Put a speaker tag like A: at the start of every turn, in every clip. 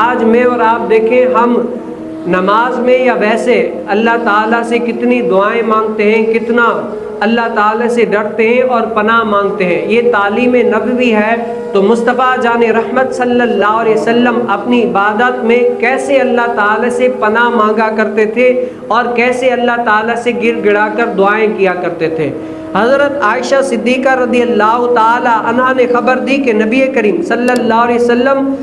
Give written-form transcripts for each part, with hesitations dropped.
A: آج میں اور آپ دیکھیں ہم نماز میں یا ویسے اللہ تعالیٰ سے کتنی دعائیں مانگتے ہیں، کتنا اللہ تعالیٰ سے ڈرتے ہیں اور پناہ مانگتے ہیں۔ یہ تعلیم نبوی ہے۔ تو مصطفیٰ جان رحمت صلی اللہ علیہ وسلم اپنی عبادت میں کیسے اللہ تعالیٰ سے پناہ مانگا کرتے تھے اور کیسے اللہ تعالیٰ سے گر گڑا کر دعائیں کیا کرتے تھے۔ حضرت عائشہ صدیقہ رضی اللہ تعالی عنہا نے خبر دی کہ نبی کریم صلی اللہ علیہ وسلم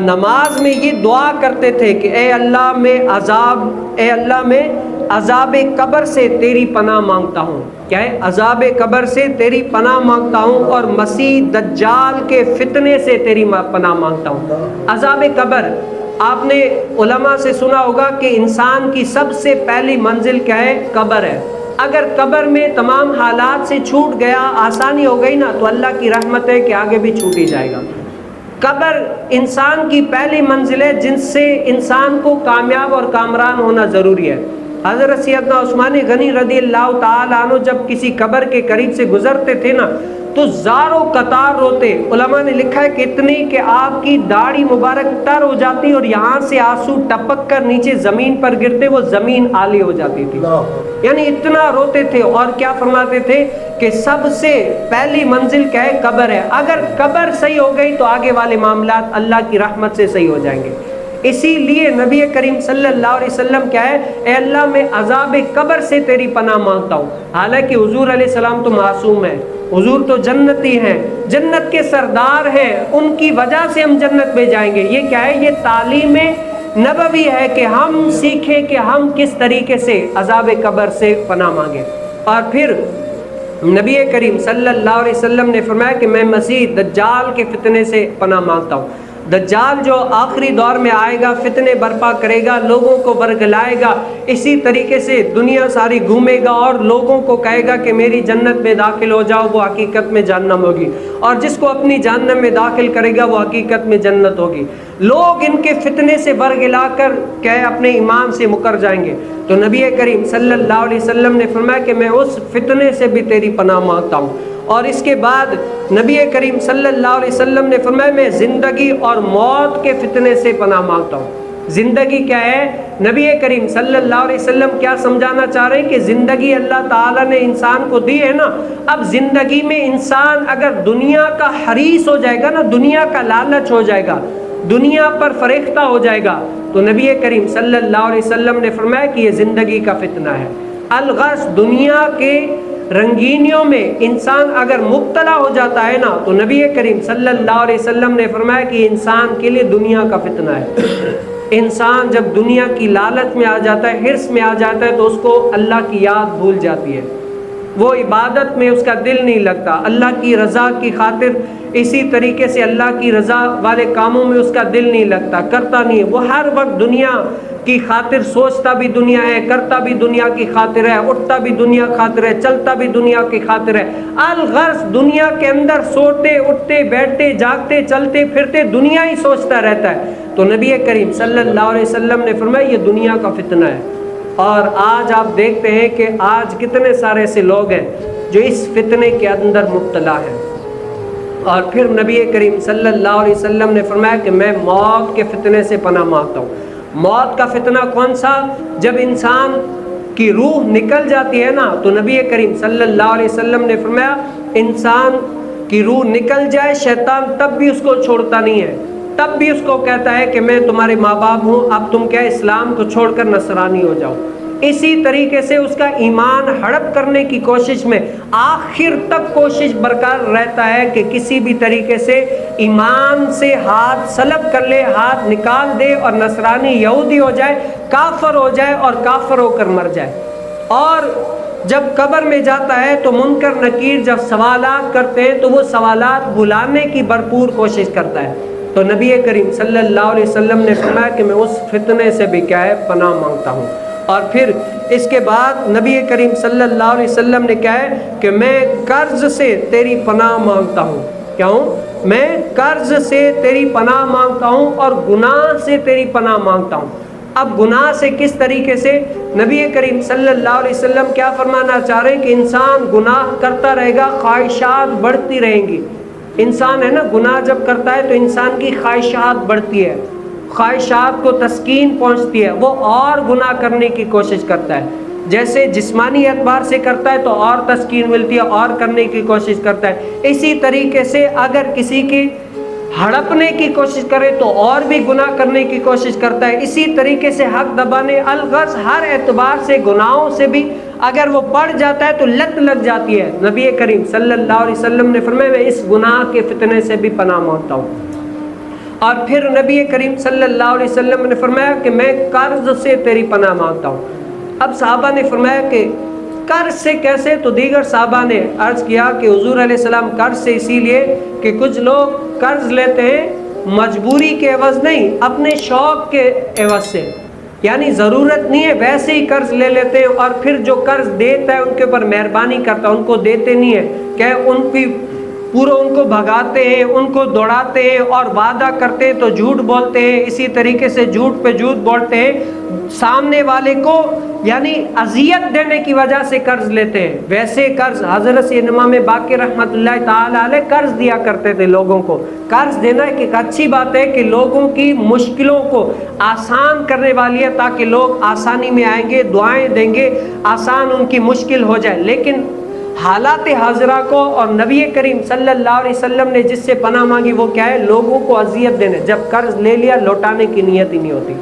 A: نماز میں یہ دعا کرتے تھے کہ اے اللہ میں عذاب قبر سے تیری پناہ مانگتا ہوں۔ کیا ہے؟ عذاب قبر سے تیری پناہ مانگتا ہوں اور مسیح دجال کے فتنے سے تیری پناہ مانگتا ہوں۔ عذاب قبر، آپ نے علماء سے سنا ہوگا کہ انسان کی سب سے پہلی منزل کیا ہے؟ قبر ہے۔ اگر قبر میں تمام حالات سے چھوٹ گیا، آسانی ہو گئی نا، تو اللہ کی رحمت ہے کہ آگے بھی چھوٹ ہی جائے گا۔ قبر انسان کی پہلی منزل ہے جن سے انسان کو کامیاب اور کامران ہونا ضروری ہے۔ حضرت سیدنا عثمان غنی رضی اللہ تعالی عنہ جب کسی قبر کے قریب سے گزرتے تھے نا تو زاروں قطار روتے۔ علماء نے لکھا ہے کہ اتنی کہ آپ کی داڑھی مبارک تر ہو جاتی اور یہاں سے آنسو ٹپک کر نیچے زمین پر گرتے، وہ زمین آلی ہو جاتی تھی، یعنی اتنا روتے تھے۔ اور کیا فرماتے تھے کہ سب سے پہلی منزل کیا ہے؟ قبر ہے۔ اگر قبر صحیح ہو گئی تو آگے والے معاملات اللہ کی رحمت سے صحیح ہو جائیں گے۔ اسی لیے نبی کریم صلی اللہ علیہ وسلم کیا ہے؟ اے اللہ میں عذاب قبر سے تیری پناہ مانگتا ہوں۔ حالانکہ حضور علیہ السلام تو معصوم ہے، حضور تو جنتی ہیں، جنت کے سردار ہیں، ان کی وجہ سے ہم جنت میں جائیں گے۔ یہ کیا ہے؟ یہ تعلیم نبوی ہے کہ ہم سیکھیں کہ ہم کس طریقے سے عذاب قبر سے پناہ مانگیں۔ اور پھر نبی کریم صلی اللہ علیہ وسلم نے فرمایا کہ میں مسیح دجال کے فتنے سے پناہ مانگتا ہوں۔ دجال جو آخری دور میں آئے گا، فتنے برپا کرے گا، لوگوں کو ورگلائے گا، اسی طریقے سے دنیا ساری گھومے گا اور لوگوں کو کہے گا کہ میری جنت میں داخل ہو جاؤ، وہ حقیقت میں جہنم ہوگی، اور جس کو اپنی جہنم میں داخل کرے گا وہ حقیقت میں جنت ہوگی۔ لوگ ان کے فتنے سے ورگلا کر کہ اپنے ایمان سے مکر جائیں گے۔ تو نبی کریم صلی اللہ علیہ وسلم نے فرمایا کہ میں اس فتنے سے بھی تیری پناہ مانگتا ہوں۔ اور اس کے بعد نبی کریم صلی اللہ علیہ وسلم نے فرمایا میں زندگی اور موت کے فتنے سے پناہ مانگتا ہوں۔ زندگی کیا ہے؟ نبی کریم صلی اللہ علیہ وسلم کیا سمجھانا چاہ رہے ہیں کہ زندگی اللہ تعالیٰ نے انسان کو دی ہے نا، اب زندگی میں انسان اگر دنیا کا حریص ہو جائے گا نا، دنیا کا لالچ ہو جائے گا، دنیا پر فریختہ ہو جائے گا، تو نبی کریم صلی اللہ علیہ وسلم نے فرمایا کہ یہ زندگی کا فتنہ ہے۔ الغرض دنیا کے رنگینیوں میں انسان اگر مبتلا ہو جاتا ہے نا تو نبی کریم صلی اللہ علیہ وسلم نے فرمایا کہ انسان کے لیے دنیا کا فتنہ ہے۔ انسان جب دنیا کی لالچ میں آ جاتا ہے، حرص میں آ جاتا ہے، تو اس کو اللہ کی یاد بھول جاتی ہے، وہ عبادت میں اس کا دل نہیں لگتا، اللہ کی رضا کی خاطر اسی طریقے سے اللہ کی رضا والے کاموں میں اس کا دل نہیں لگتا، کرتا نہیں ہے، وہ ہر وقت دنیا کی خاطر سوچتا بھی دنیا ہے، کرتا بھی دنیا کی خاطر ہے، اٹھتا بھی دنیا خاطر ہے، چلتا بھی دنیا کی خاطر ہے۔ الغرض دنیا کے اندر سوتے اٹھتے بیٹھتے جاگتے چلتے پھرتے دنیا ہی سوچتا رہتا ہے۔ تو نبی کریم صلی اللہ علیہ وسلم نے فرمایا یہ دنیا کا فتنہ ہے۔ اور آج آپ دیکھتے ہیں کہ آج کتنے سارے ایسے لوگ ہیں جو اس فتنے کے اندر مبتلا ہیں۔ اور پھر نبی کریم صلی اللہ علیہ وسلم نے فرمایا کہ میں موت کے فتنے سے پناہ مانگتا ہوں۔ موت کا فتنہ کون سا؟ جب انسان کی روح نکل جاتی ہے نا تو نبی کریم صلی اللہ علیہ وسلم نے فرمایا انسان کی روح نکل جائے، شیطان تب بھی اس کو چھوڑتا نہیں ہے، تب بھی اس کو کہتا ہے کہ میں تمہارے ماں باپ ہوں، اب تم کیا اسلام کو چھوڑ کر نصرانی ہو جاؤ۔ اسی طریقے سے اس کا ایمان ہڑپ کرنے کی کوشش میں آخر تک کوشش برقرار رہتا ہے کہ کسی بھی طریقے سے ایمان سے ہاتھ سلب کر لے، ہاتھ نکال دے اور نصرانی یہودی ہو جائے، کافر ہو جائے اور کافر ہو کر مر جائے۔ اور جب قبر میں جاتا ہے تو منکر نکیر جب سوالات کرتے ہیں تو وہ سوالات بھلانے کی بھرپور کوشش کرتا ہے۔ تو نبی کریم صلی اللہ علیہ وسلم نے فرمایا کہ میں اس فتنے سے بھی کیا ہے پناہ مانگتا ہوں۔ اور پھر اس کے بعد نبی کریم صلی اللہ علیہ وسلم نے کہا ہے کہ میں قرض سے تیری پناہ مانگتا ہوں۔ کیوں؟ میں قرض سے تیری پناہ مانگتا ہوں اور گناہ سے تیری پناہ مانگتا ہوں۔ اب گناہ سے کس طریقے سے؟ نبی کریم صلی اللہ علیہ وسلم کیا فرمانا چاہ رہے ہیں کہ انسان گناہ کرتا رہے گا، خواہشات بڑھتی رہیں گی۔ انسان ہے نا، گناہ جب کرتا ہے تو انسان کی خواہشات بڑھتی ہے، خواہشات کو تسکین پہنچتی ہے وہ اور گناہ کرنے کی کوشش کرتا ہے. جیسے جسمانی اعتبار سے کرتا ہے تو اور تسکین ملتی ہے اور کرنے کی کوشش کرتا ہے. اسی طریقے سے اگر کسی کی ہڑپنے کی کوشش کرے تو اور بھی گناہ کرنے کی کوشش کرتا ہے. اسی طریقے سے حق دبانے الغرض ہر اعتبار سے گناہوں سے بھی اگر وہ پڑ جاتا ہے تو لت لگ جاتی ہے. نبی کریم صلی اللہ علیہ وسلم نے فرمایا میں اس گناہ کے فتنے سے بھی پناہ مانگتا ہوں. اور پھر نبی کریم صلی اللہ علیہ وسلم نے فرمایا کہ میں قرض سے تیری پناہ مانگتا ہوں. اب صحابہ نے فرمایا کہ قرض سے کیسے؟ تو دیگر صحابہ نے عرض کیا کہ حضور علیہ السلام قرض سے اسی لیے کہ کچھ لوگ قرض لیتے ہیں مجبوری کے عوض نہیں اپنے شوق کے عوض سے، یعنی ضرورت نہیں ہے ویسے ہی قرض لے لیتے ہیں اور پھر جو قرض دیتا ہے ان کے اوپر مہربانی کرتا ہے ان کو دیتے نہیں ہے کہ ان کی پورا ان کو بھگاتے ہیں ان کو دوڑاتے ہیں اور وعدہ کرتے ہیں تو جھوٹ بولتے ہیں. اسی طریقے سے جھوٹ پہ جھوٹ بولتے ہیں سامنے والے کو یعنی اذیت دینے کی وجہ سے قرض لیتے ہیں. ویسے قرض حضرت امام باقر رحمۃ اللہ تعالی علیہ قرض دیا کرتے تھے لوگوں کو. قرض دینا ایک اچھی بات ہے کہ لوگوں کی مشکلوں کو آسان کرنے والی ہے تاکہ لوگ آسانی میں آئیں گے دعائیں دیں گے آسان ان کی مشکل ہو جائے. لیکن حالات حاضرہ کو اور نبی کریم صلی اللہ علیہ وسلم نے جس سے پناہ مانگی وہ کیا ہے؟ لوگوں کو اذیت دینے. جب قرض لے لیا لوٹانے کی نیت ہی نہیں ہوتی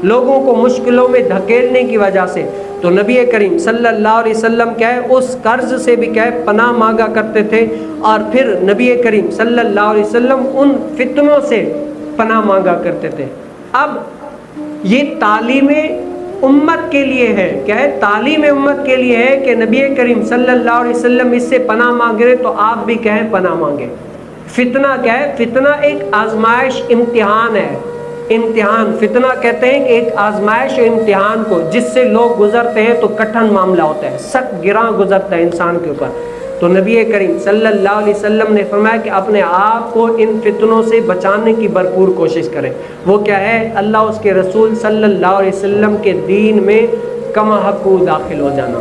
A: لوگوں کو مشکلوں میں دھکیلنے کی وجہ سے. تو نبی کریم صلی اللہ علیہ وسلم کیا ہے اس قرض سے بھی کیا ہے پناہ مانگا کرتے تھے. اور پھر نبی کریم صلی اللہ علیہ وسلم ان فتنوں سے پناہ مانگا کرتے تھے. اب یہ تعلیم امت کے لیے ہے. کیا ہے؟ تعلیم امت کے لیے ہے کہ نبی کریم صلی اللہ علیہ وسلم اس سے پناہ مانگ رہے تو آپ بھی کہیں پناہ مانگیں. فتنہ کیا ہے؟ فتنہ ایک آزمائش امتحان ہے. امتحان فتنہ کہتے ہیں کہ ایک آزمائش و امتحان کو جس سے لوگ گزرتے ہیں تو کٹھن معاملہ ہوتا ہے سخت گراں گزرتا ہے انسان کے اوپر. تو نبی کریم صلی اللہ علیہ وسلم نے فرمایا کہ اپنے آپ کو ان فتنوں سے بچانے کی بھرپور کوشش کریں. وہ کیا ہے؟ اللہ اس کے رسول صلی اللہ علیہ وسلم کے دین میں کما حق داخل ہو جانا.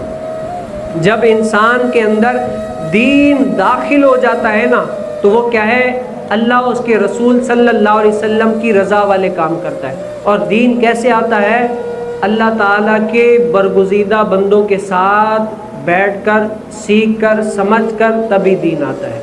A: جب انسان کے اندر دین داخل ہو جاتا ہے نا تو وہ کیا ہے؟ اللہ اس کے رسول صلی اللہ علیہ وسلم کی رضا والے کام کرتا ہے. اور دین کیسے آتا ہے؟ اللہ تعالیٰ کے برگزیدہ بندوں کے ساتھ بیٹھ کر سیکھ کر سمجھ کر تبھی دین آتا ہے.